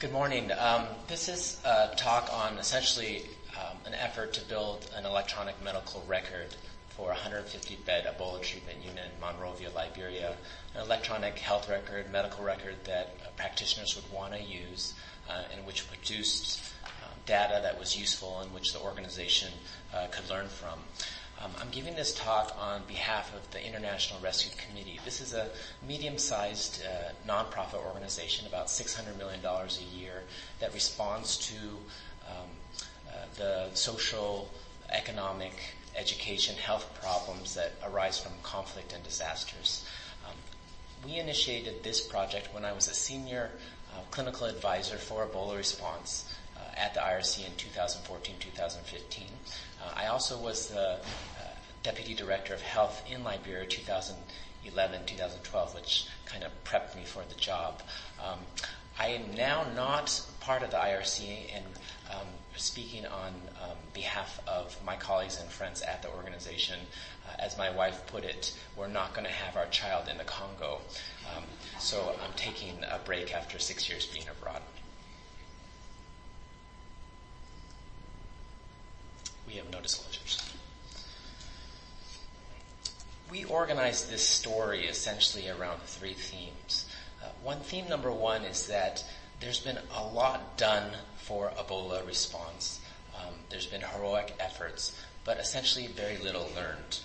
Good morning. This is a talk on essentially an effort to build an electronic medical record for a 150-bed Ebola treatment unit in Monrovia, Liberia, an electronic health record, medical record that practitioners would want to use and which produced data that was useful and which the organization could learn from. I'm giving this talk on behalf of the International Rescue Committee. This is a medium-sized nonprofit organization, about $600 million a year, that responds to the social, economic, education, health problems that arise from conflict and disasters. We initiated this project when I was a senior clinical advisor for Ebola response at the IRC in 2014-2015. I also was the Deputy Director of Health in Liberia 2011-2012, which kind of prepped me for the job. I am now not part of the IRC and speaking on behalf of my colleagues and friends at the organization. As my wife put it, we're not going to have our child in the Congo. So I'm taking a break after 6 years being abroad. We have no disclosures. We organized this story essentially around three themes. Theme number one is that there's been a lot done for Ebola response. There's been heroic efforts, but essentially very little learned.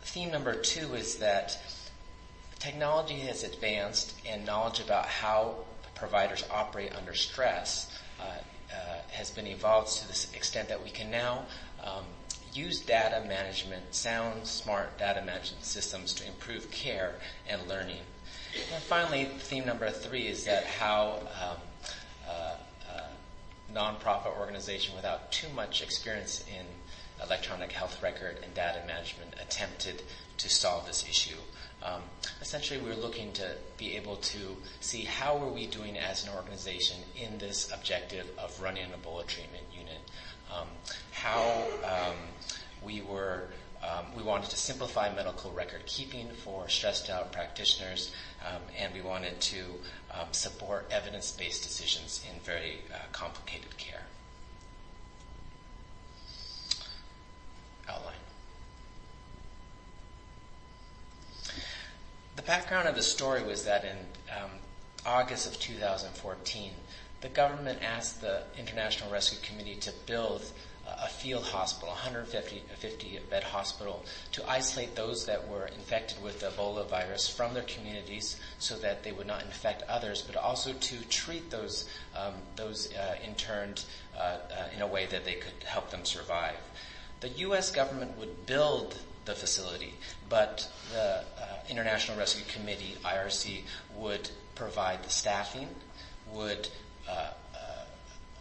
Theme number two is that technology has advanced and knowledge about how providers operate under stress has been evolved to this extent that we can now use data management, sound, smart data management systems to improve care and learning. And finally, theme number three is that how nonprofit organization without too much experience in electronic health record and data management attempted to solve this issue. Essentially, we were looking to be able to see how were we doing as an organization in this objective of running an Ebola treatment unit. We wanted to simplify medical record keeping for stressed out practitioners, and we wanted to support evidence-based decisions in very complicated care. Outline. The background of the story was that in August of 2014, the government asked the International Rescue Committee to build a field hospital, a 150-bed hospital, to isolate those that were infected with the Ebola virus from their communities so that they would not infect others, but also to treat those interned in a way that they could help them survive. The U.S. government would build the facility, but the International Rescue Committee, IRC, would provide the staffing, would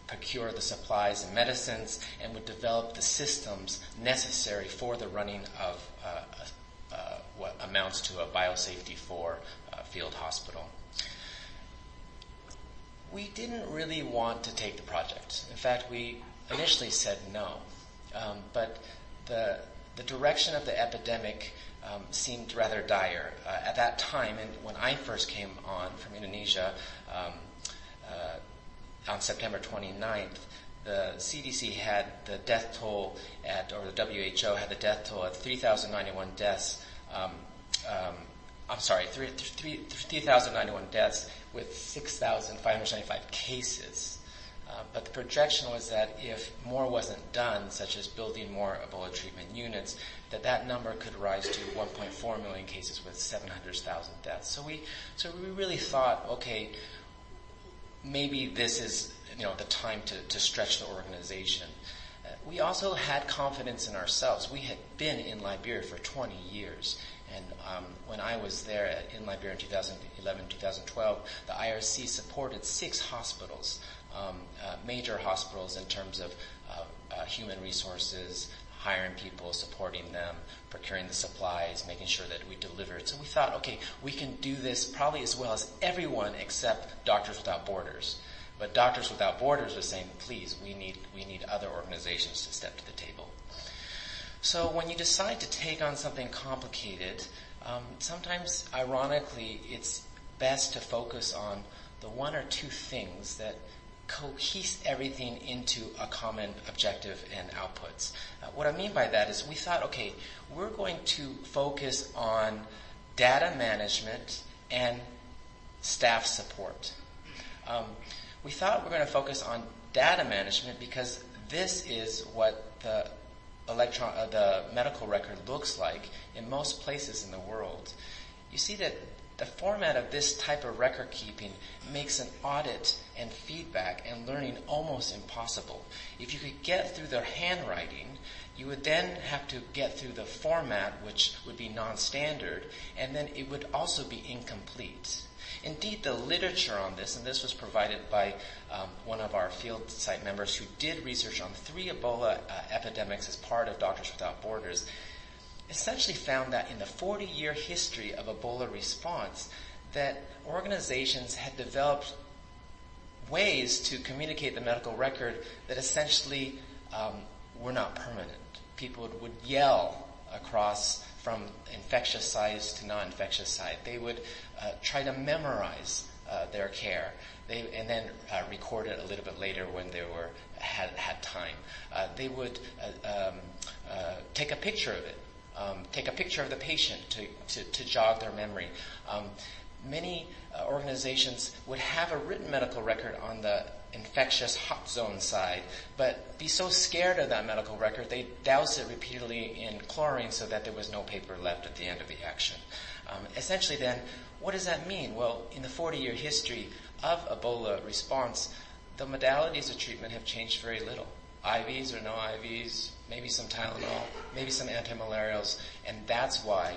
procure the supplies and medicines, and would develop the systems necessary for the running of what amounts to a biosafety 4 field hospital. We didn't really want to take the project. In fact, we initially said no. But the direction of the epidemic seemed rather dire. At that time, and when I first came on from Indonesia, on September 29th, the CDC had the death toll or the WHO had the death toll at 3,091 deaths. 3,091 deaths with 6,575 cases. But the projection was that if more wasn't done, such as building more Ebola treatment units, that number could rise to 1.4 million cases with 700,000 deaths. So we really thought, okay, maybe this is the time to stretch the organization. We also had confidence in ourselves. We had been in Liberia for 20 years. And when I was there in Liberia in 2011-2012, the IRC supported 6 hospitals, major hospitals in terms of human resources, hiring people, supporting them, procuring the supplies, making sure that we delivered. So we thought, okay, we can do this probably as well as everyone except Doctors Without Borders. But Doctors Without Borders was saying, please, we need other organizations to step to the table. So when you decide to take on something complicated, sometimes, ironically, it's best to focus on the one or two things that cohese everything into a common objective and outputs. What I mean by that is we thought, okay, we're going to focus on data management and staff support. We thought we were going to focus on data management because this is what the medical record looks like in most places in the world. You see that the format of this type of record keeping makes an audit and feedback and learning almost impossible. If you could get through their handwriting, you would then have to get through the format, which would be non-standard, and then it would also be incomplete. Indeed, the literature on this, and this was provided by one of our field site members who did research on 3 Ebola epidemics as part of Doctors Without Borders, essentially found that in the 40-year history of Ebola response, that organizations had developed ways to communicate the medical record that essentially were not permanent. People would yell across from infectious sites to non-infectious site. They would try to memorize their care, and then record it a little bit later when they had time. They would take a picture of it. Take a picture of the patient to jog their memory. Many organizations would have a written medical record on the infectious hot zone side, but be so scared of that medical record, they douse it repeatedly in chlorine so that there was no paper left at the end of the action. Essentially then, what does that mean? Well, in the 40-year history of Ebola response, the modalities of treatment have changed very little. IVs or no IVs, maybe some Tylenol, maybe some antimalarials, and that's why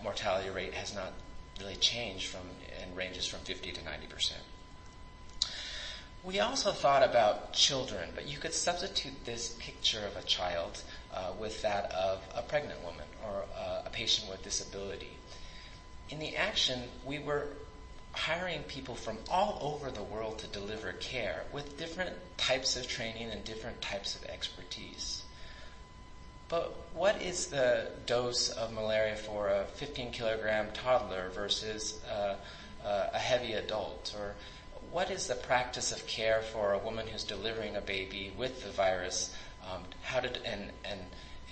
mortality rate has not really changed and ranges from 50 to 90%. We also thought about children, but you could substitute this picture of a child with that of a pregnant woman or a patient with disability. In the action, we were hiring people from all over the world to deliver care with different types of training and different types of expertise. But what is the dose of malaria for a 15-kilogram toddler versus a heavy adult? Or what is the practice of care for a woman who's delivering a baby with the virus,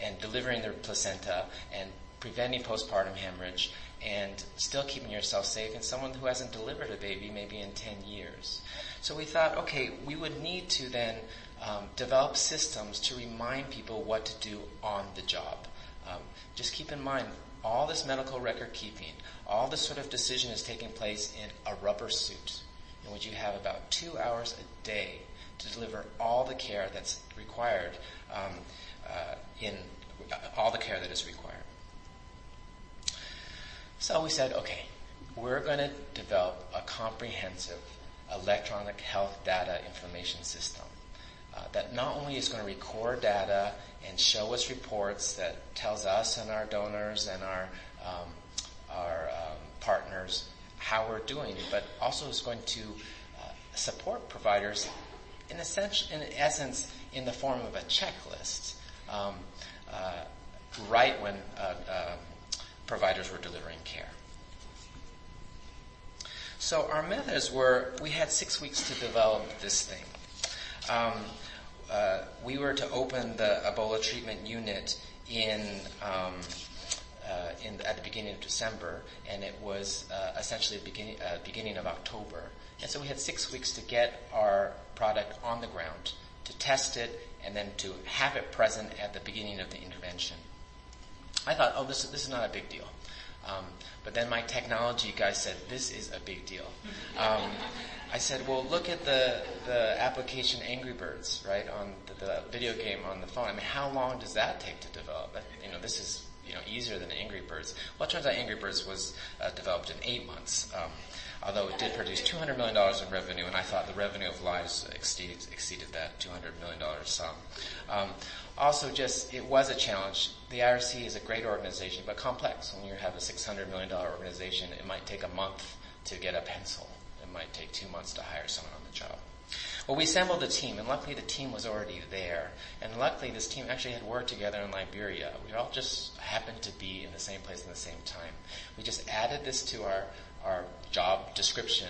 and delivering their placenta and preventing postpartum hemorrhage and still keeping yourself safe, and someone who hasn't delivered a baby maybe in 10 years. So we thought, okay, we would need to then develop systems to remind people what to do on the job. Just keep in mind, all this medical record keeping, all this sort of decision is taking place in a rubber suit, in which you have about 2 hours a day to deliver all the care that's required, all the care that is required. So we said, okay, we're going to develop a comprehensive electronic health data information system that not only is going to record data and show us reports that tells us and our donors and our partners how we're doing, but also is going to support providers in essence in the form of a checklist right when providers were delivering care. So our methods were, we had 6 weeks to develop this thing. We were to open the Ebola treatment unit at the beginning of December, and it was essentially the beginning of October. And so we had 6 weeks to get our product on the ground, to test it, and then to have it present at the beginning of the intervention. I thought, oh, this is not a big deal. But then my technology guy said, this is a big deal. I said, well, look at the application Angry Birds, right, on the video game on the phone. I mean, how long does that take to develop? This is easier than Angry Birds. Well, it turns out Angry Birds was developed in 8 months, although it did produce $200 million in revenue, and I thought the revenue of lives exceeded that $200 million sum. Also, it was a challenge. The IRC is a great organization, but complex. When you have a $600 million organization, it might take a month to get a pencil. It might take 2 months to hire someone on the job. Well, we assembled a team, and luckily the team was already there. And luckily this team actually had worked together in Liberia. We all just happened to be in the same place at the same time. We just added this to our our job description,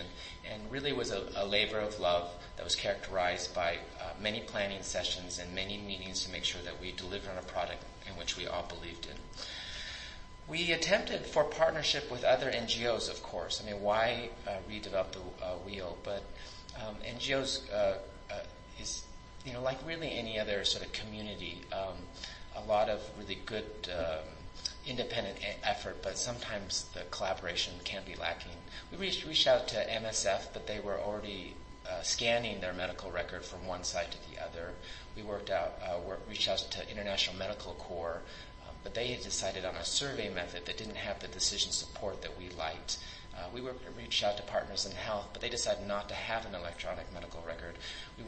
and really was a labor of love that was characterized by many planning sessions and many meetings to make sure that we delivered on a product in which we all believed in. We attempted for partnership with other NGOs, of course. I mean, why redevelop the wheel? But NGOs is, like really any other sort of community, a lot of really good independent effort, but sometimes the collaboration can be lacking. We reached out to MSF, but they were already scanning their medical record from one side to the other. We reached out to International Medical Corps, but they had decided on a survey method that didn't have the decision support that we liked. We reached out to Partners in Health, but they decided not to have an electronic medical record. We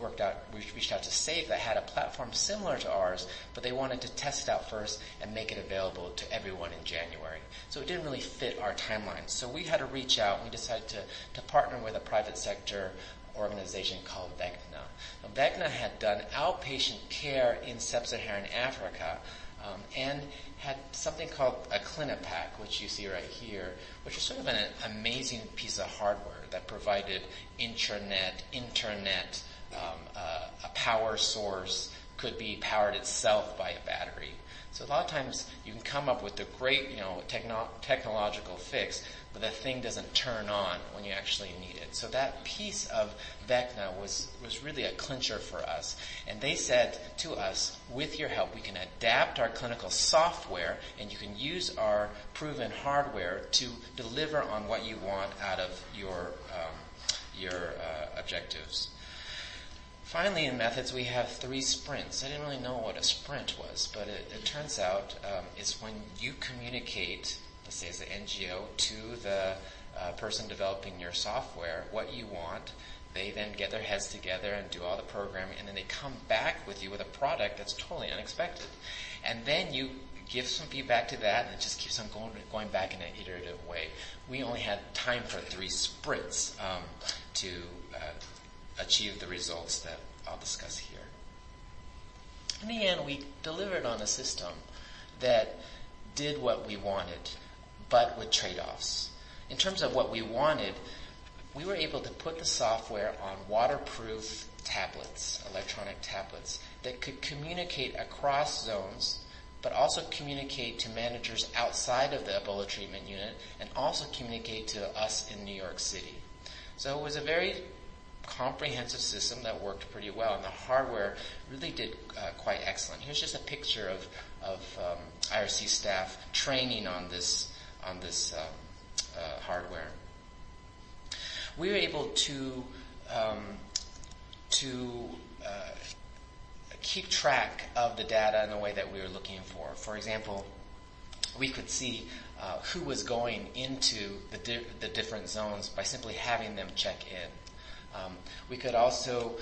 reached out to SAFE that had a platform similar to ours, but they wanted to test it out first and make it available to everyone in January. So it didn't really fit our timeline. So we had to reach out. We decided to partner with a private sector organization called VECNA. Now, VECNA had done outpatient care in sub-Saharan Africa, and had something called a Clinipack, which you see right here, which is sort of an amazing piece of hardware that provided intranet, internet, a power source, could be powered itself by a battery. So a lot of times you can come up with a great, technological fix, but the thing doesn't turn on when you actually need it. So that piece of VECNA was really a clincher for us. And they said to us, with your help, we can adapt our clinical software and you can use our proven hardware to deliver on what you want out of your objectives. Finally, in methods, we have 3 sprints. I didn't really know what a sprint was, but it turns out it's when you communicate, let's say as an NGO, to the person developing your software what you want. They then get their heads together and do all the programming, and then they come back with you with a product that's totally unexpected. And then you give some feedback to that, and it just keeps on going back in an iterative way. We only had time for 3 sprints to achieve the results that I'll discuss here. In the end, we delivered on a system that did what we wanted, but with trade-offs. In terms of what we wanted, we were able to put the software on waterproof tablets, electronic tablets, that could communicate across zones, but also communicate to managers outside of the Ebola treatment unit, and also communicate to us in New York City. So it was a very comprehensive system that worked pretty well, and the hardware really did quite excellent. Here's just a picture of IRC staff training on this hardware. We were able to keep track of the data in the way that we were looking for. For example, we could see who was going into the different zones by simply having them check in. We could also,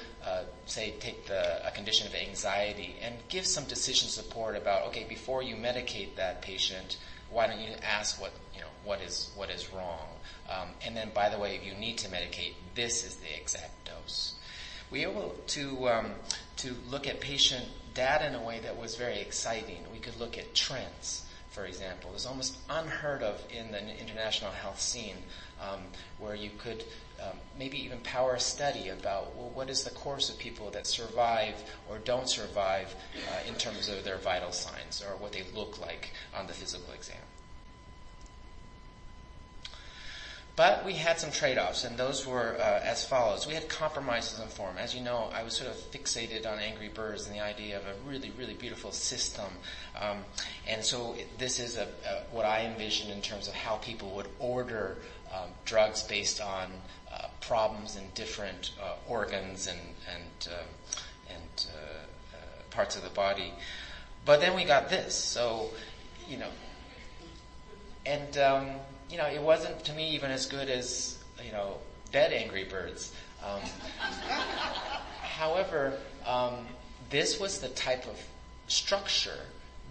take a condition of anxiety and give some decision support about, okay, before you medicate that patient, why don't you ask what is wrong? And then, by the way, if you need to medicate, this is the exact dose. We were able to look at patient data in a way that was very exciting. We could look at trends, for example. It was almost unheard of in the international health scene, where you could maybe even power a study about, well, what is the course of people that survive or don't survive in terms of their vital signs or what they look like on the physical exam. But we had some trade-offs, and those were as follows. We had compromises in form. As you know, I was sort of fixated on Angry Birds and the idea of a really, really beautiful system. And so this is what I envisioned in terms of how people would order drugs based on problems in different organs and parts of the body. But then we got this. So, it wasn't to me even as good as, Dead Angry Birds. However, this was the type of structure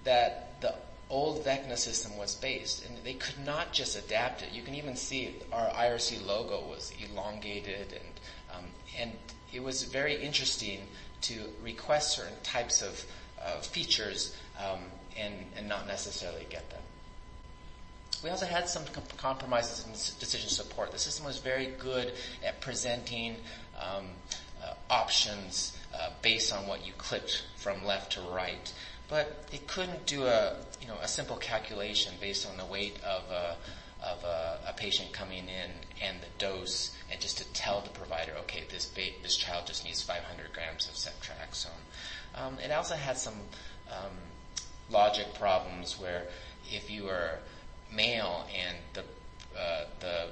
that the old VECNA system was based, and they could not just adapt it. You can even see our IRC logo was elongated, and it was very interesting to request certain types of features and not necessarily get them. We also had some compromises in decision support. The system was very good at presenting options based on what you clicked from left to right, but it couldn't do a simple calculation based on the weight of a patient coming in and the dose, and just to tell the provider, okay, this child just needs 500 grams of ceftriaxone. It also had some logic problems where if you were male and the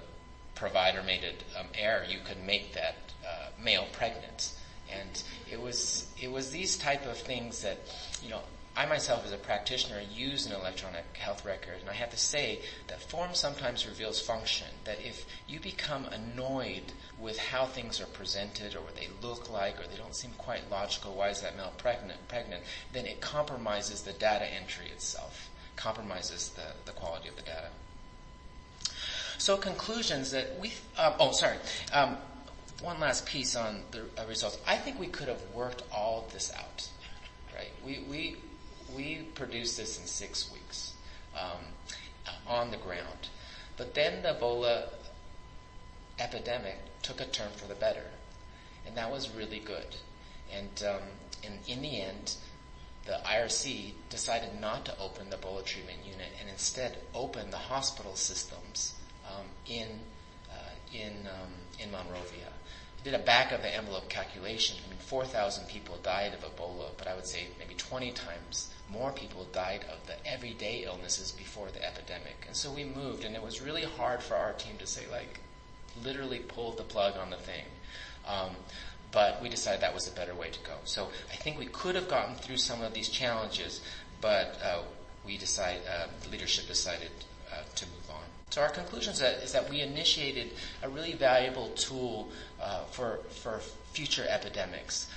provider made an error, you could make that male pregnant. And it was these type of things that, I myself as a practitioner use an electronic health record, and I have to say that form sometimes reveals function, that if you become annoyed with how things are presented or what they look like or they don't seem quite logical, why is that male pregnant, then it compromises the data entry itself, compromises the quality of the data. So conclusions that one last piece on the results. I think we could have worked all of this out, right? We produced this in 6 weeks on the ground. But then the Ebola epidemic took a turn for the better, and that was really good. And in the end, the IRC decided not to open the Ebola treatment unit and instead open the hospital systems in Monrovia. Did a back of the envelope calculation. 4,000 people died of Ebola, but I would say maybe 20 times more people died of the everyday illnesses before the epidemic. And so we moved, and it was really hard for our team to say, literally pull the plug on the thing. But we decided that was a better way to go. So I think we could have gotten through some of these challenges, but the leadership decided to move on. So our conclusion is that we initiated a really valuable tool for future epidemics,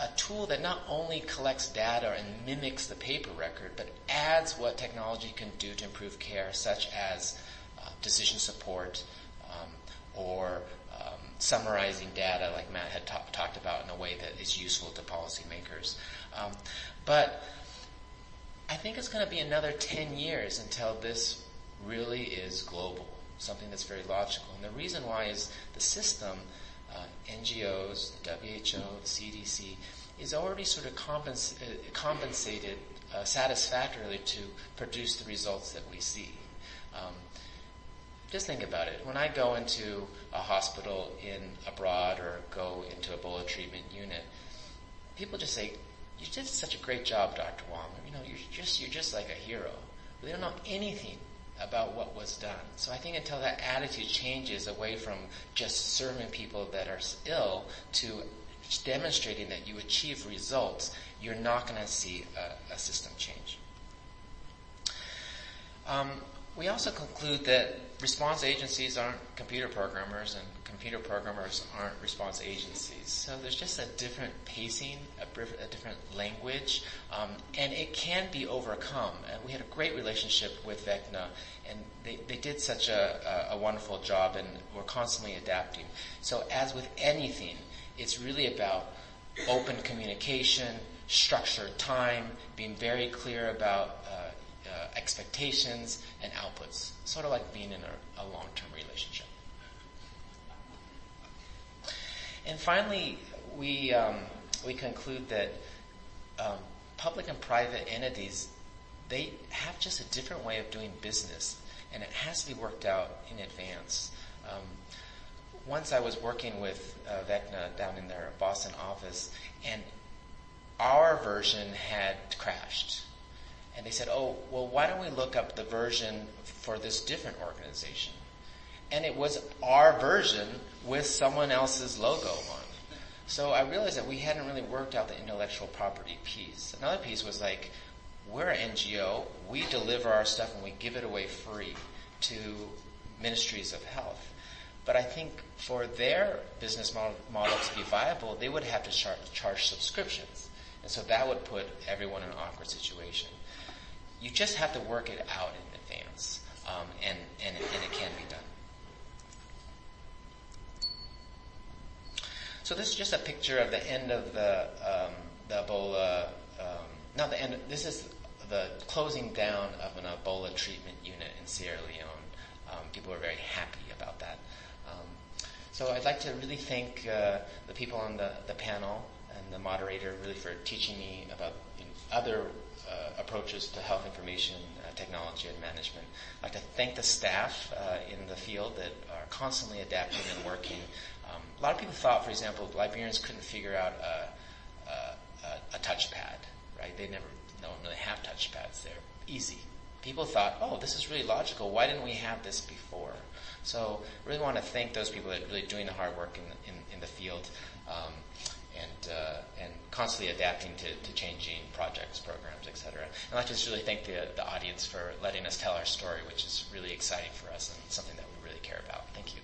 a tool that not only collects data and mimics the paper record, but adds what technology can do to improve care, such as decision support or summarizing data like Matt had talked about in a way that is useful to policymakers. But I think it's going to be another 10 years until this really is global, something that's very logical. And the reason why is the system, NGOs, WHO, CDC, is already sort of compensated satisfactorily to produce the results that we see. Just think about it. When I go into a hospital abroad or go into a Ebola treatment unit, people just say, "You did such a great job, Dr. Wong. You're just like a hero." They don't know anything about what was done. So I think until that attitude changes away from just serving people that are ill to demonstrating that you achieve results, you're not going to see a system change. We also conclude that response agencies aren't computer programmers, and computer programmers aren't response agencies. So there's just a different pacing, a different language, and it can be overcome. And we had a great relationship with Vecna, and they did such a wonderful job, and we're constantly adapting. So as with anything, it's really about open communication, structured time, being very clear about expectations and outputs, sort of like being in a long-term relationship. And finally, we conclude that public and private entities, they have just a different way of doing business, and it has to be worked out in advance. Once I was working with Vecna down in their Boston office, and our version had crashed. And they said, "Oh, well, why don't we look up the version for this different organization?" And it was our version with someone else's logo on. So I realized that we hadn't really worked out the intellectual property piece. Another piece was we're an NGO, we deliver our stuff and we give it away free to ministries of health. But I think for their business model to be viable, they would have to charge subscriptions. And so that would put everyone in an awkward situation. You just have to work it out in advance, and it can be done. So this is just a picture of the end of the Ebola. Not the end. This is the closing down of an Ebola treatment unit in Sierra Leone. People were very happy about that. So I'd like to really thank the people on the panel and the moderator really for teaching me about other approaches to health information technology and management. I'd like to thank the staff in the field that are constantly adapting and working. A lot of people thought, for example, Liberians couldn't figure out a touchpad, right? They don't really have touchpads. They're easy. People thought, oh, this is really logical. Why didn't we have this before? So really want to thank those people that are really doing the hard work in the field and constantly adapting to changing projects, programs, etc. And I'd like to just really thank the audience for letting us tell our story, which is really exciting for us and something that we really care about. Thank you.